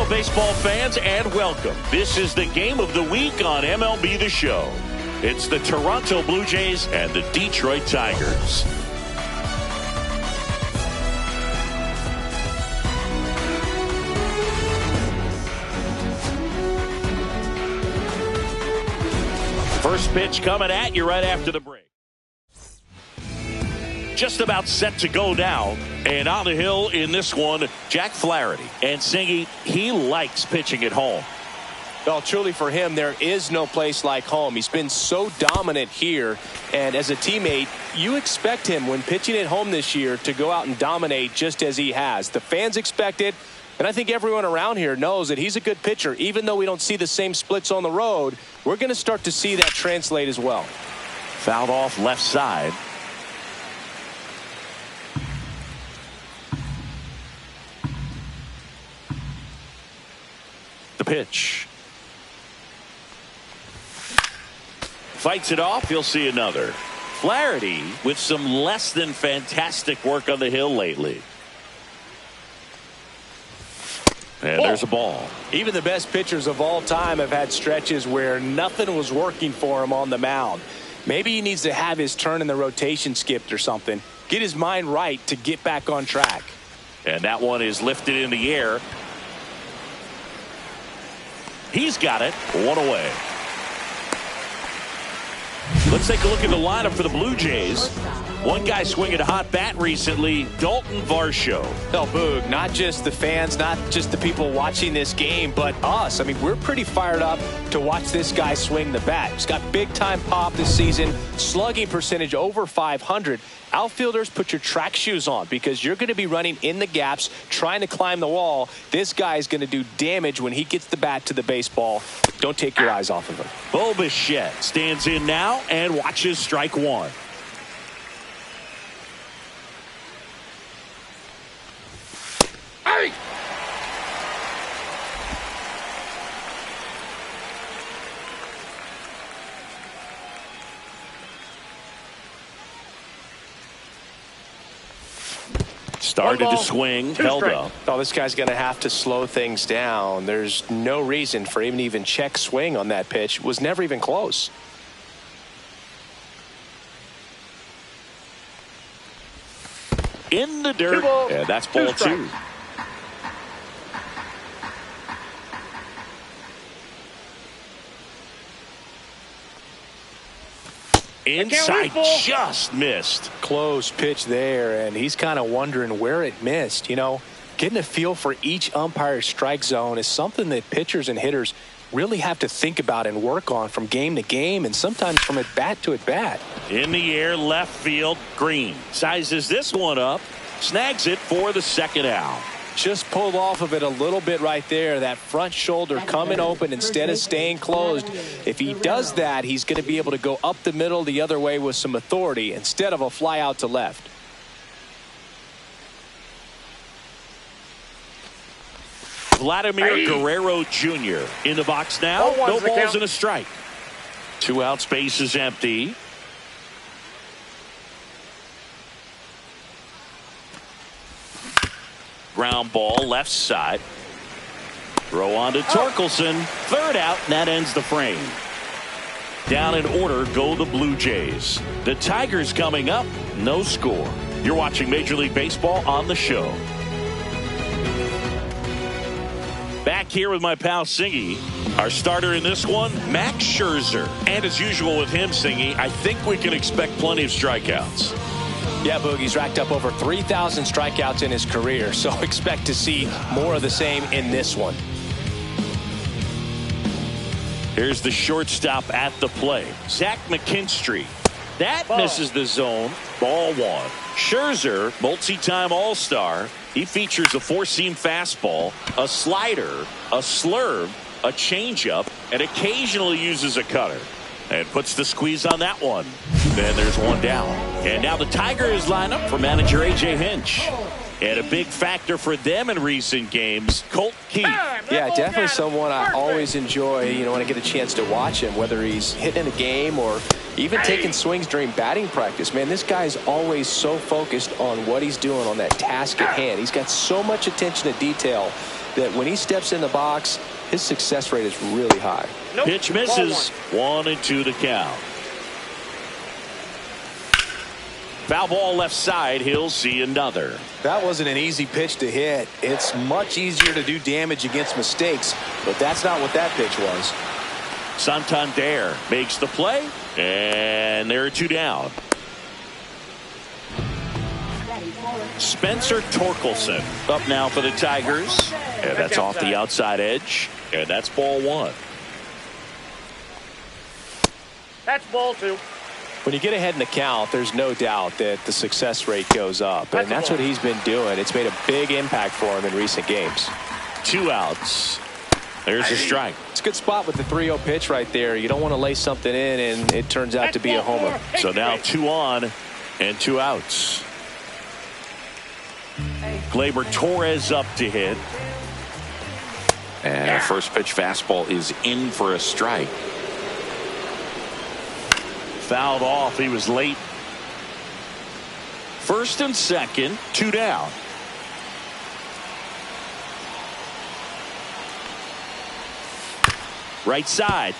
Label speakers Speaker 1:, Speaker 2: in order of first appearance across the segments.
Speaker 1: Hello, baseball fans, and welcome. This is the game of the week on MLB The Show. It's the Toronto Blue Jays and the Detroit Tigers. First pitch coming at you right after the break. Just about set to go now. And on the hill in this one, Jack Flaherty. And Singy, he likes pitching at home.
Speaker 2: Well, truly for him, there is no place like home. He's been so dominant here. And as a teammate, you expect him when pitching at home this year to go out and dominate just as he has. The fans expect it. And I think everyone around here knows that he's a good pitcher. Even though we don't see the same splits on the road, we're going to start to see that translate as well.
Speaker 1: Fouled off left side. The pitch. Fights it off. You'll see another. Flaherty with some less than fantastic work on the hill lately. And there's a ball.
Speaker 2: Even the best pitchers of all time have had stretches where nothing was working for him on the mound. Maybe he needs to have his turn in the rotation skipped or something. Get his mind right to get back on track.
Speaker 1: And that one is lifted in the air. He's got it. One away. Let's take a look at the lineup for the Blue Jays. One guy swinging a hot bat recently, Dalton Varsho.
Speaker 2: Oh, Boog, not just the fans, not just the people watching this game, but us. I mean, we're pretty fired up to watch this guy swing the bat. He's got big-time pop this season, slugging percentage over 500. Outfielders, put your track shoes on because you're going to be running in the gaps, trying to climb the wall. This guy's going to do damage when he gets the bat to the baseball. Don't take your eyes off of him.
Speaker 1: Bo Bichette stands in now and watches strike one. Started to swing, held up.
Speaker 2: Oh, this guy's going to have to slow things down. There's no reason for him to even check swing on that pitch. Was never even close.
Speaker 1: In the dirt. Yeah, that's ball two. Inside, just missed.
Speaker 2: Close pitch there, and he's kind of wondering where it missed. You know, getting a feel for each umpire's strike zone is something that pitchers and hitters really have to think about and work on from game to game and sometimes from at bat to at bat.
Speaker 1: In the air, left field, Green sizes this one up, snags it for the second out.
Speaker 2: Just pulled off of it a little bit right there. That front shoulder coming open instead of staying closed. If he does that, he's going to be able to go up the middle the other way with some authority instead of a fly out to left.
Speaker 1: Vladimir Guerrero Jr. in the box now. No balls and a strike. 2 outs, base is empty. Ground ball left side. Throw on to Torkelson. Third out, and that ends the frame. Down in order go the Blue Jays. The Tigers coming up, no score. You're watching Major League Baseball on the show. Back here with my pal Singy. Our starter in this one, Max Scherzer. And as usual with him, Singy, I think we can expect plenty of strikeouts.
Speaker 2: Yeah, Boogie's racked up over 3,000 strikeouts in his career, so expect to see more of the same in this one.
Speaker 1: Here's the shortstop at the plate, Zach McKinstry. That misses the zone. Ball one. Scherzer, multi-time All-Star. He features a four-seam fastball, a slider, a slurve, a changeup, and occasionally uses a cutter. And puts the squeeze on that one. Then there's one down. And now the Tigers line up for manager A.J. Hinch. And a big factor for them in recent games, Colt Keith.
Speaker 2: Yeah, definitely someone I always enjoy, when I get a chance to watch him, whether he's hitting in a game or even taking swings during batting practice. Man, this guy's always so focused on what he's doing on that task at hand. He's got so much attention to detail. that when he steps in the box, his success rate is really high.
Speaker 1: Nope. Pitch misses. 1-2 to count. Foul ball left side. He'll see another.
Speaker 2: That wasn't an easy pitch to hit. It's much easier to do damage against mistakes, but that's not what that pitch was.
Speaker 1: Santander makes the play, and there are 2 down. Spencer Torkelson up now for the Tigers. And that's off the outside edge, and that's ball 1.
Speaker 3: That's ball 2.
Speaker 2: When you get ahead in the count, there's no doubt that the success rate goes up, and that's what he's been doing. It's made a big impact for him in recent games.
Speaker 1: 2 outs. There's a strike.
Speaker 2: It's a good spot with the 3-0 pitch right there. You don't want to lay something in, and it turns out to be a homer.
Speaker 1: So now 2 on and 2 outs. Gleyber Torres up to hit. And first pitch fastball is in for a strike. Fouled off. He was late. First and second, 2 down. Right side.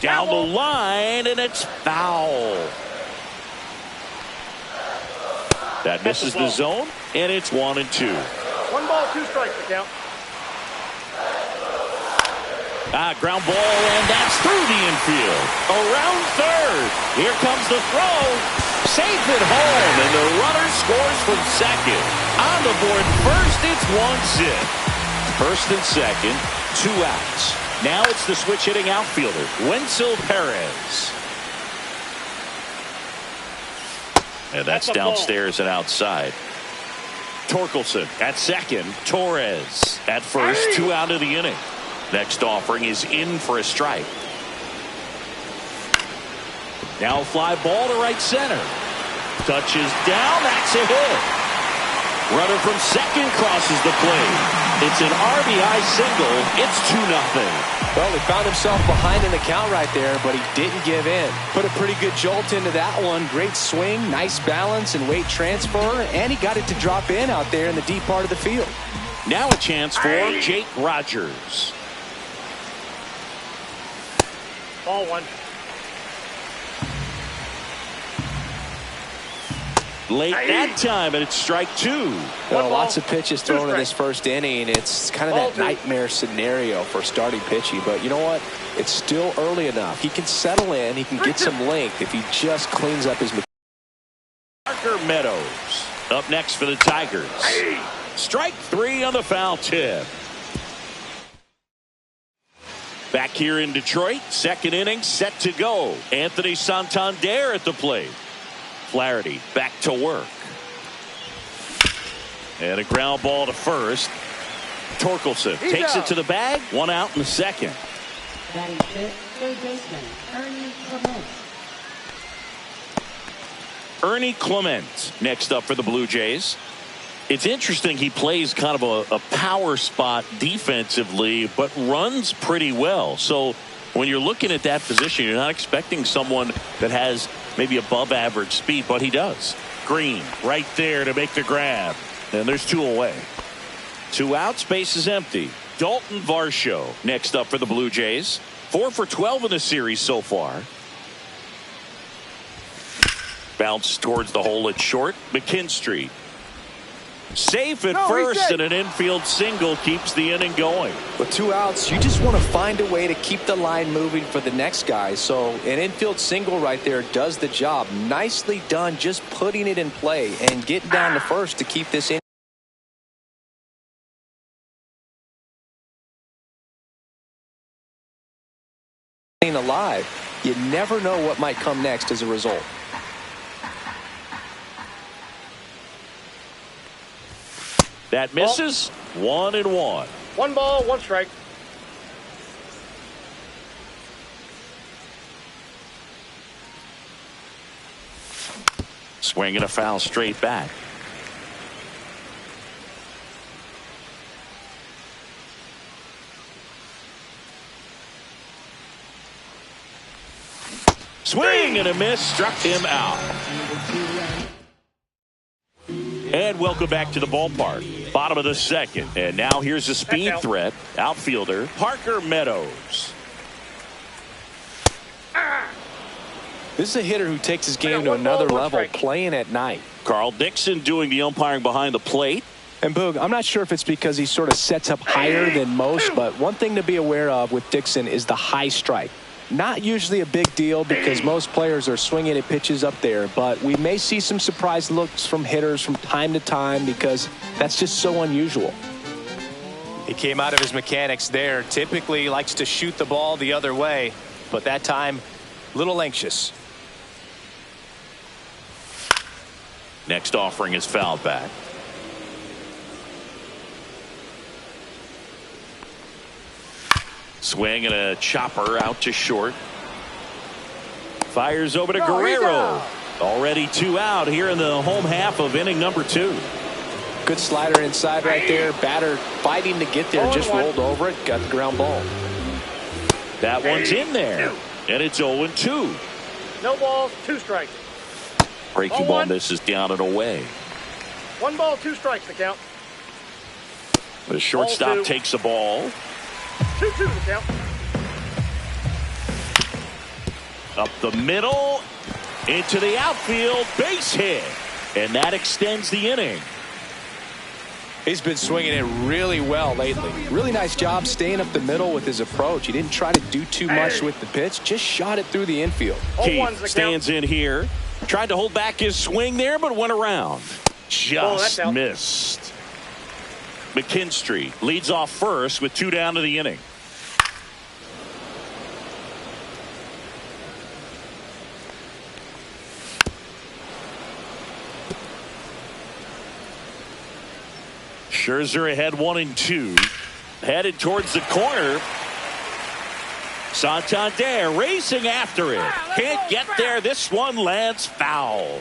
Speaker 1: Down the line, and it's foul. That misses the zone, and it's 1-2.
Speaker 3: 1 ball, 2 strikes to count.
Speaker 1: Ground ball, and that's through the infield. Around third. Here comes the throw. Safe at home, and the runner scores from second. On the board first, it's 1-zip. First and second, 2 outs. Now it's the switch hitting outfielder, Wenzel Perez. And that's downstairs and outside. Torkelson at second. Torres at first. 2 out of the inning. Next offering is in for a strike. Now a fly ball to right center. Touches down. That's a hit. Runner from second crosses the plate. It's an RBI single. It's 2-0.
Speaker 2: Well, he found himself behind in the count right there, but he didn't give in. Put a pretty good jolt into that one. Great swing, nice balance and weight transfer, and he got it to drop in out there in the deep part of the field.
Speaker 1: Now a chance for Jake Rogers.
Speaker 3: Ball 1.
Speaker 1: Late that time, and it's strike 2.
Speaker 2: Well, lots of pitches thrown in this first inning. It's kind of that nightmare scenario for starting pitching. But you know what? It's still early enough. He can settle in. He can get some length if he just cleans up his.
Speaker 1: Parker Meadows up next for the Tigers. Strike 3 on the foul tip. Back here in Detroit, second inning set to go. Anthony Santander at the plate. Flaherty back to work. And a ground ball to first. Torkelson takes it to the bag. 1 out in the second.
Speaker 4: Batting fifth, third baseman, Ernie Clement.
Speaker 1: Ernie Clement next up for the Blue Jays. It's interesting, he plays kind of a power spot defensively, but runs pretty well. So when you're looking at that position, you're not expecting someone that has maybe above average speed, but he does. Green right there to make the grab. And there's 2 away. 2 outs, base is empty. Dalton Varsho next up for the Blue Jays. 4 for 12 in the series so far. Bounce towards the hole at short. McKinstry safe at first, and an infield single keeps the inning going.
Speaker 2: With 2 outs, you just want to find a way to keep the line moving for the next guy. So an infield single right there does the job. Nicely done, just putting it in play and getting down to first to keep this inning alive. You never know what might come next as a result.
Speaker 1: That misses. 1-1.
Speaker 3: 1 ball, 1 strike.
Speaker 1: Swinging a foul straight back. Swing and a miss, struck him out. And welcome back to the ballpark. Bottom of the second. And now here's a speed threat. Outfielder Parker Meadows.
Speaker 2: This is a hitter who takes his game to another level, playing at night.
Speaker 1: Carl Dixon doing the umpiring behind the plate.
Speaker 2: And Boog, I'm not sure if it's because he sort of sets up higher than most, but one thing to be aware of with Dixon is the high strike. Not usually a big deal because most players are swinging at pitches up there, but we may see some surprise looks from hitters from time to time because that's just so unusual. He came out of his mechanics there. Typically likes to shoot the ball the other way, but that time, a little anxious.
Speaker 1: Next offering is fouled back. Swing and a chopper out to short. Fires over to Guerrero. Already 2 out here in the home half of inning number 2.
Speaker 2: Good slider inside right there. Batter fighting to get there. Just rolled over it. Got the ground ball.
Speaker 1: That one's in there. And it's 0-2.
Speaker 3: No balls, 2 strikes.
Speaker 1: Breaking ball misses down and away.
Speaker 3: 1 ball, 2 strikes the count.
Speaker 1: The shortstop takes the ball.
Speaker 3: 2-2 the count.
Speaker 1: Up the middle. Into the outfield. Base hit. And that extends the inning.
Speaker 2: He's been swinging it really well lately. Really nice job staying up the middle with his approach. He didn't try to do too much with the pitch. Just shot it through the infield.
Speaker 1: Keith stands in here. Tried to hold back his swing there, but went around. Just missed. McKinstry leads off first with 2 down to the inning. Scherzer ahead 1-2. Headed towards the corner. Santander racing after it. Can't get there. This one lands foul.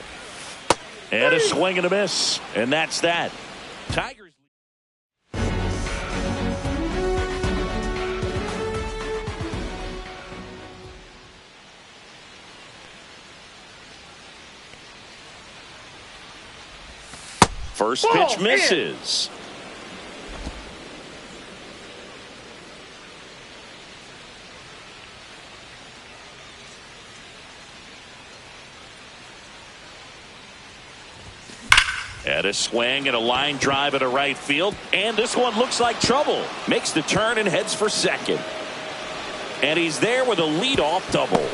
Speaker 1: And a swing and a miss. And that's that. Tigers. First pitch misses. And a swing and a line drive at a right field. And this one looks like trouble. Makes the turn and heads for second. And he's there with a leadoff double.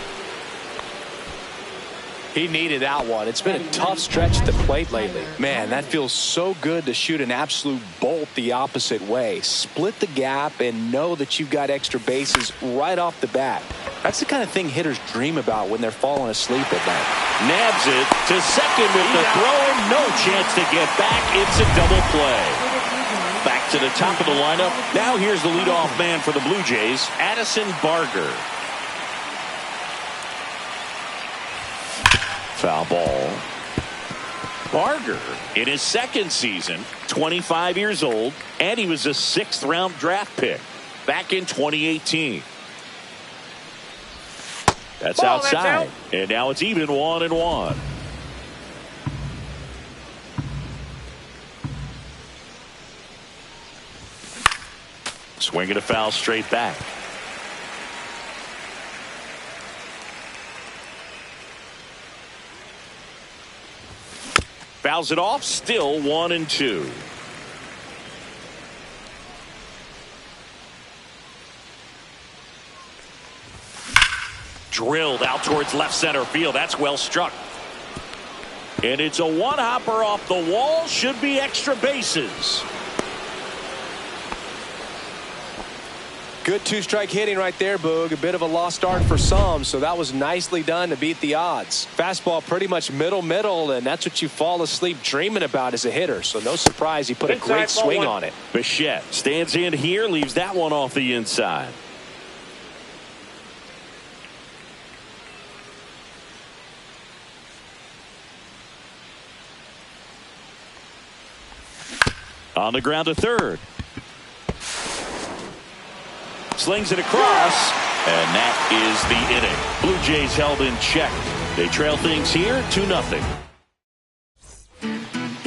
Speaker 2: He needed that one. It's been a tough stretch at the plate lately. Man, that feels so good to shoot an absolute bolt the opposite way. Split the gap and know that you've got extra bases right off the bat. That's the kind of thing hitters dream about when they're falling asleep at night.
Speaker 1: Nabs it to second with the throw and no chance to get back. It's a double play. Back to the top of the lineup. Now here's the leadoff man for the Blue Jays, Addison Barger. Foul ball. Barger in his second season, 25 years old, and he was a 6th-round draft pick back in 2018. That's outside. And now it's even 1-1. Swinging a foul straight back. Fouls it off, still 1-2. Drilled out towards left center field. That's well struck. And it's a one-hopper off the wall. Should be extra bases.
Speaker 2: Good 2-strike hitting right there, Boog. A bit of a lost art for some, so that was nicely done to beat the odds. Fastball pretty much middle, and that's what you fall asleep dreaming about as a hitter. So no surprise he put a great swing on it.
Speaker 1: Bichette stands in here, leaves that one off the inside. On the ground to third. Slings it across, and that is the inning. Blue Jays held in check. They trail things here 2-0.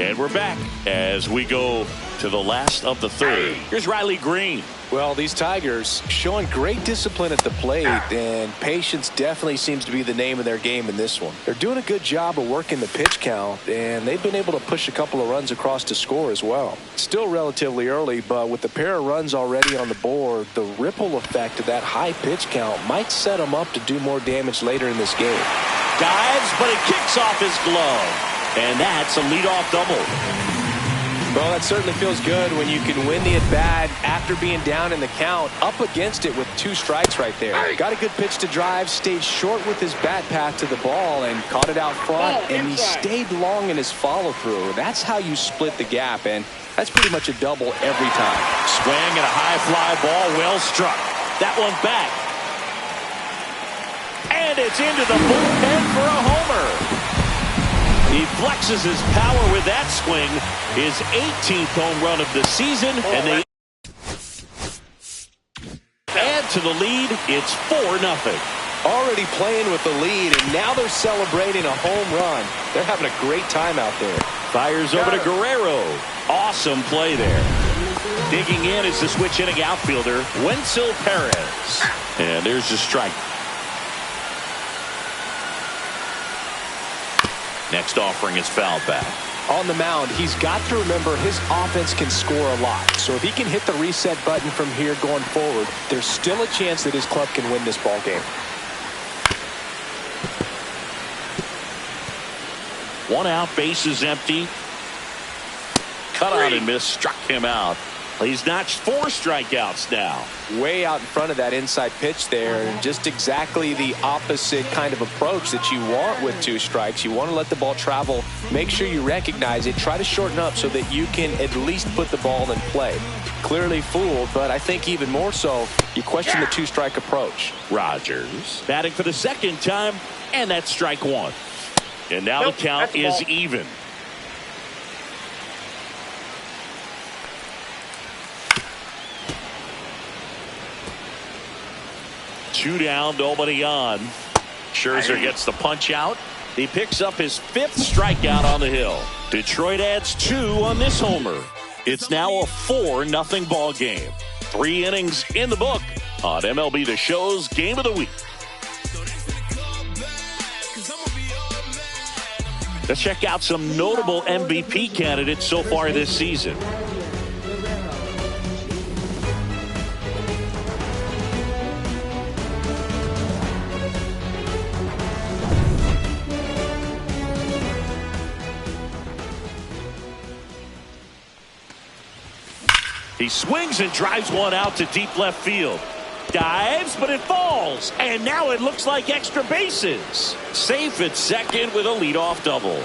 Speaker 1: And we're back as we go to the last of the third. Here's Riley Green.
Speaker 2: Well, these Tigers showing great discipline at the plate, and patience definitely seems to be the name of their game in this one. They're doing a good job of working the pitch count, and they've been able to push a couple of runs across to score as well. Still relatively early, but with the pair of runs already on the board, the ripple effect of that high pitch count might set them up to do more damage later in this game.
Speaker 1: Dives, but it kicks off his glove, and that's a leadoff double.
Speaker 2: Well, that certainly feels good when you can win the at-bat after being down in the count, up against it with 2 strikes right there. Got a good pitch to drive, stayed short with his bat path to the ball, and caught it out front, and he stayed long in his follow-through. That's how you split the gap, and that's pretty much a double every time.
Speaker 1: Swing and a high fly ball, well struck. That one back. And it's into the bullpen for a homer. He flexes his power with that swing, his 18th home run of the season, and they add to the lead. It's 4-0.
Speaker 2: Already playing with the lead, and now they're celebrating a home run. They're having a great time out there.
Speaker 1: Fires over to Guerrero. Awesome play there. Digging in is the switch hitting outfielder, Wenzel Perez. And there's the strike. Next offering is fouled back.
Speaker 2: On the mound, he's got to remember his offense can score a lot. So if he can hit the reset button from here going forward, there's still a chance that his club can win this ball game.
Speaker 1: One out, bases empty. Cut out and miss, struck him out. He's notched 4 strikeouts now.
Speaker 2: Way out in front of that inside pitch there, and just exactly the opposite kind of approach that you want with 2 strikes. You want to let the ball travel, make sure you recognize it, try to shorten up so that you can at least put the ball in play. Clearly fooled, but I think even more so, you question the 2-strike approach.
Speaker 1: Rogers batting for the second time, and that's strike 1. And now the count is even. Two down, nobody on. Scherzer gets the punch out. He picks up his 5th strikeout on the hill. Detroit adds 2 on this homer. It's now a 4-0 ball game. 3 innings in the book on MLB The Show's Game of the Week. Let's check out some notable MVP candidates so far this season. He swings and drives one out to deep left field. Dives, but it falls. And now it looks like extra bases. Safe at second with a leadoff double.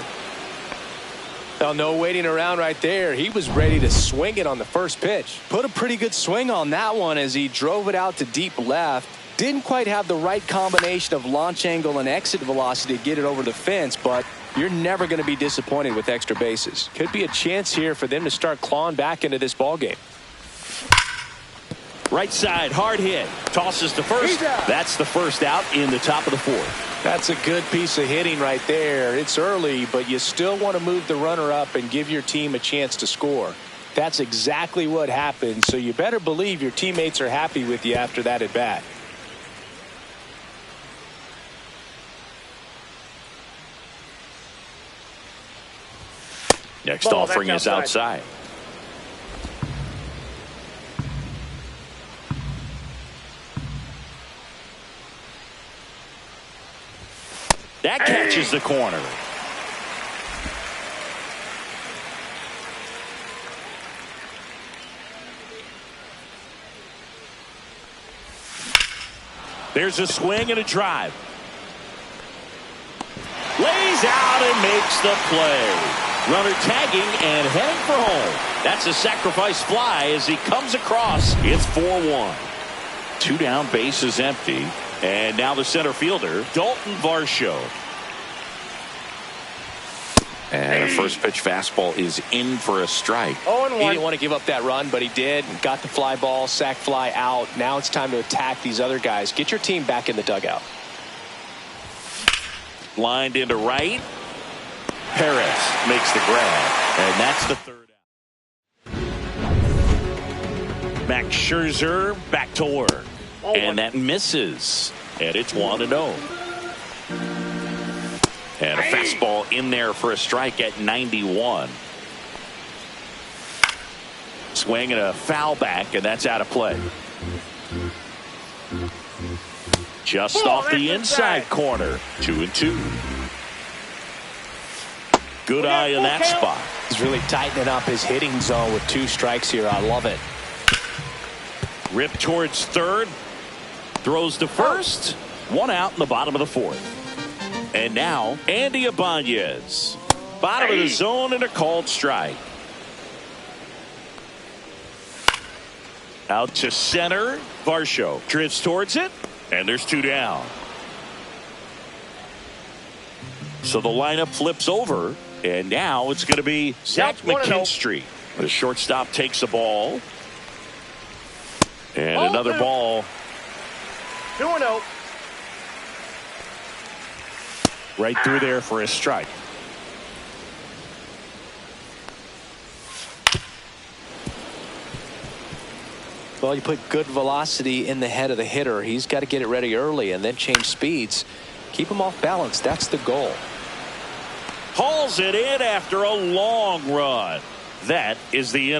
Speaker 2: Well, no waiting around right there. He was ready to swing it on the first pitch. Put a pretty good swing on that one as he drove it out to deep left. Didn't quite have the right combination of launch angle and exit velocity to get it over the fence, but you're never going to be disappointed with extra bases. Could be a chance here for them to start clawing back into this ball game.
Speaker 1: Right side, hard hit. Tosses to first. That's the first out in the top of the 4th.
Speaker 2: That's a good piece of hitting right there. It's early, but you still want to move the runner up and give your team a chance to score. That's exactly what happened, so you better believe your teammates are happy with you after that at bat.
Speaker 1: Next offering is outside. That catches the corner. There's a swing and a drive. Lays out and makes the play. Runner tagging and heading for home. That's a sacrifice fly as he comes across. It's 4-1. 2 down, bases empty. And now the center fielder, Dalton Varsho. And a first pitch fastball is in for a strike.
Speaker 2: He didn't want to give up that run, but he did. Got the fly ball, sac fly out. Now it's time to attack these other guys. Get your team back in the dugout.
Speaker 1: Lined into right. Perez makes the grab. And that's the third out. Max Scherzer back to work. And that misses. And it's 1-0. And a fastball in there for a strike at 91. Swing and a foul back, and that's out of play. Just off the inside corner. 2-2. Good eye in that spot.
Speaker 2: He's really tightening up his hitting zone with 2 strikes here. I love it.
Speaker 1: Rip towards third. Throws to first. 1 out in the bottom of the 4th. And now, Andy Ibanez. Bottom of the zone and a called strike. Out to center. Varsho drifts towards it. And there's 2 down. So the lineup flips over. And now it's going to be Zach McKinstry. The shortstop takes the ball. And another ball.
Speaker 3: 2-0.
Speaker 1: Right through there for a strike.
Speaker 2: Well, you put good velocity in the head of the hitter. He's got to get it ready early and then change speeds. Keep him off balance. That's the goal.
Speaker 1: Hauls it in after a long run. That is the inning.